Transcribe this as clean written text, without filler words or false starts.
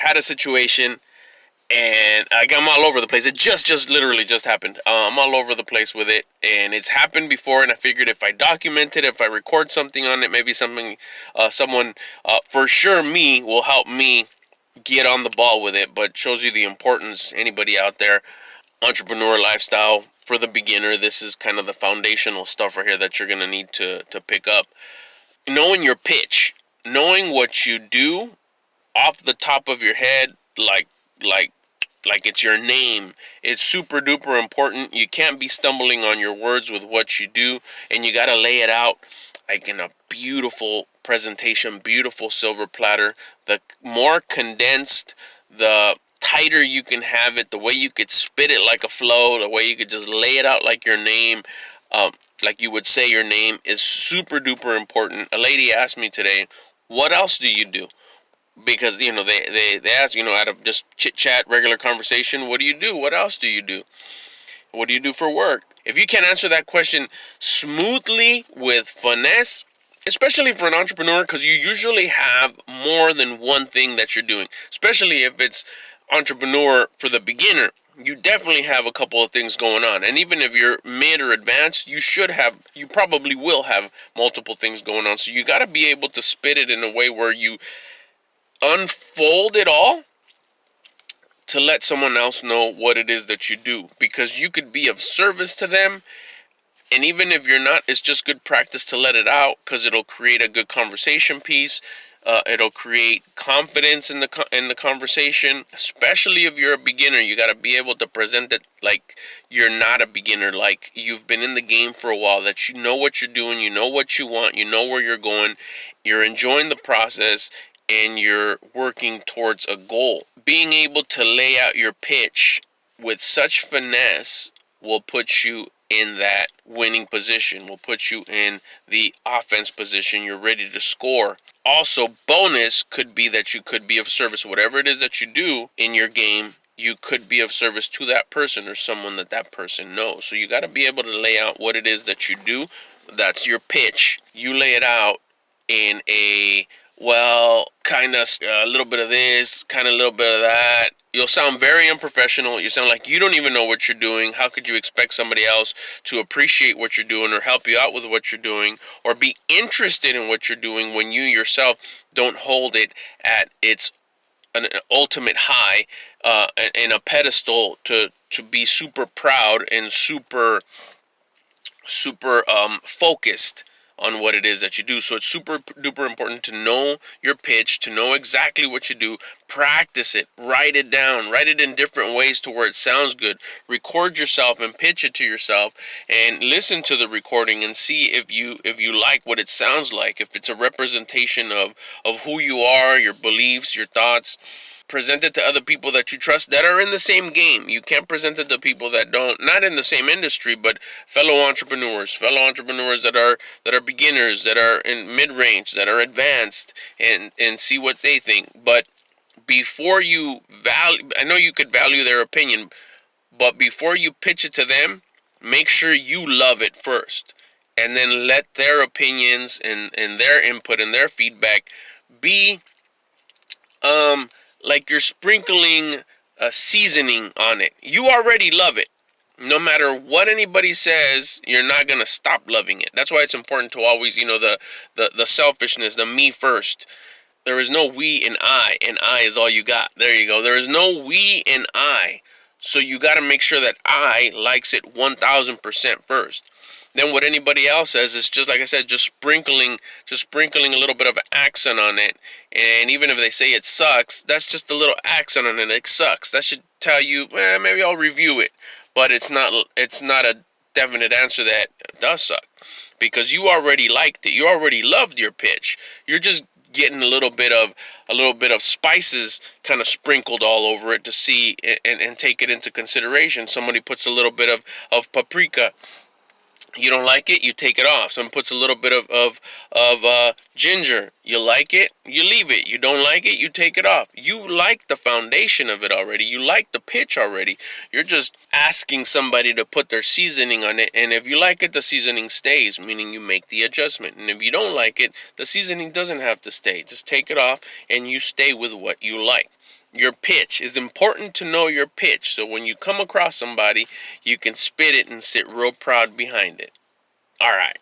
had a situation, and I'm all over the place. It just literally just happened. I'm all over the place with it, and it's happened before. And I figured if I document it, if I record something on it, maybe someone, for sure, me will help me get on the ball with it. But shows you the importance. Anybody out there, entrepreneur lifestyle for the beginner. This is kind of the foundational stuff right here that you're gonna need to pick up. Knowing your pitch, knowing what you do off the top of your head, like like it's your name. It's super duper important. You can't be stumbling on your words with what you do, and you got to lay it out like in a beautiful presentation, beautiful silver platter. The more condensed, the tighter you can have it, the way you could spit it like a flow, the way you could just lay it out like your name, like you would say your name, is super duper important. A lady asked me today, what else do you do? Because, they ask, out of just chit chat, regular conversation, what do you do? What else do you do? What do you do for work? If you can answer that question smoothly with finesse, especially for an entrepreneur, because you usually have more than one thing that you're doing, especially if it's entrepreneur for the beginner, you definitely have a couple of things going on. And even if you're mid or advanced, you probably will have multiple things going on. So you got to be able to spit it in a way where you unfold it all to let someone else know what it is that you do, because you could be of service to them. And even if you're not, it's just good practice to let it out, because it'll create a good conversation piece. It'll create confidence in the conversation. Especially if you're a beginner, you got to be able to present it like you're not a beginner, like you've been in the game for a while, that you know what you're doing, you know what you want, you know where you're going, you're enjoying the process, and you're working towards a goal. Being able to lay out your pitch with such finesse will put you in that winning position, will put you in the offense position. You're ready to score. Also, bonus could be that you could be of service. Whatever it is that you do in your game, you could be of service to that person or someone that person knows. So you got to be able to lay out what it is that you do. That's your pitch. You lay it out in a, kind of a little bit of this, kind of a little bit of that. You'll sound very unprofessional. You sound like you don't even know what you're doing. How could you expect somebody else to appreciate what you're doing or help you out with what you're doing or be interested in what you're doing when you yourself don't hold it at an ultimate high, and a pedestal to be super proud and super focused on what it is that you do. So it's super duper important to know your pitch, to know exactly what you do, practice it, write it down, write it in different ways to where it sounds good, record yourself and pitch it to yourself, and listen to the recording and see if you like what it sounds like, if it's a representation of who you are, your beliefs, your thoughts. Present it to other people that you trust that are in the same game. You can't present it to people that not in the same industry, but fellow entrepreneurs that are beginners, that are in mid-range, that are advanced, and see what they think. But before you I know you could value their opinion, but before you pitch it to them, make sure you love it first, and then let their opinions and their input and their feedback be like you're sprinkling a seasoning on it. You already love it. No matter what anybody says, you're not going to stop loving it. That's why it's important to always, the selfishness, the me first. There is no we in I, and I is all you got. There you go. There is no we in I. So you got to make sure that I likes it 1000% first. Then what anybody else says is, just like I said, just sprinkling a little bit of accent on it. And even if they say it sucks, that's just a little accent on it. It sucks. That should tell you, maybe I'll review it. But it's not a definite answer that it does suck, because you already liked it. You already loved your pitch. You're just getting a little bit of spices kind of sprinkled all over it to see and take it into consideration. Somebody puts a little bit of paprika. You don't like it, you take it off. Someone puts a little bit of ginger. You like it, you leave it. You don't like it, you take it off. You like the foundation of it already. You like the pitch already. You're just asking somebody to put their seasoning on it. And if you like it, the seasoning stays, meaning you make the adjustment. And if you don't like it, the seasoning doesn't have to stay. Just take it off and you stay with what you like. Your pitch is important to know your pitch. So when you come across somebody, you can spit it and sit real proud behind it. All right.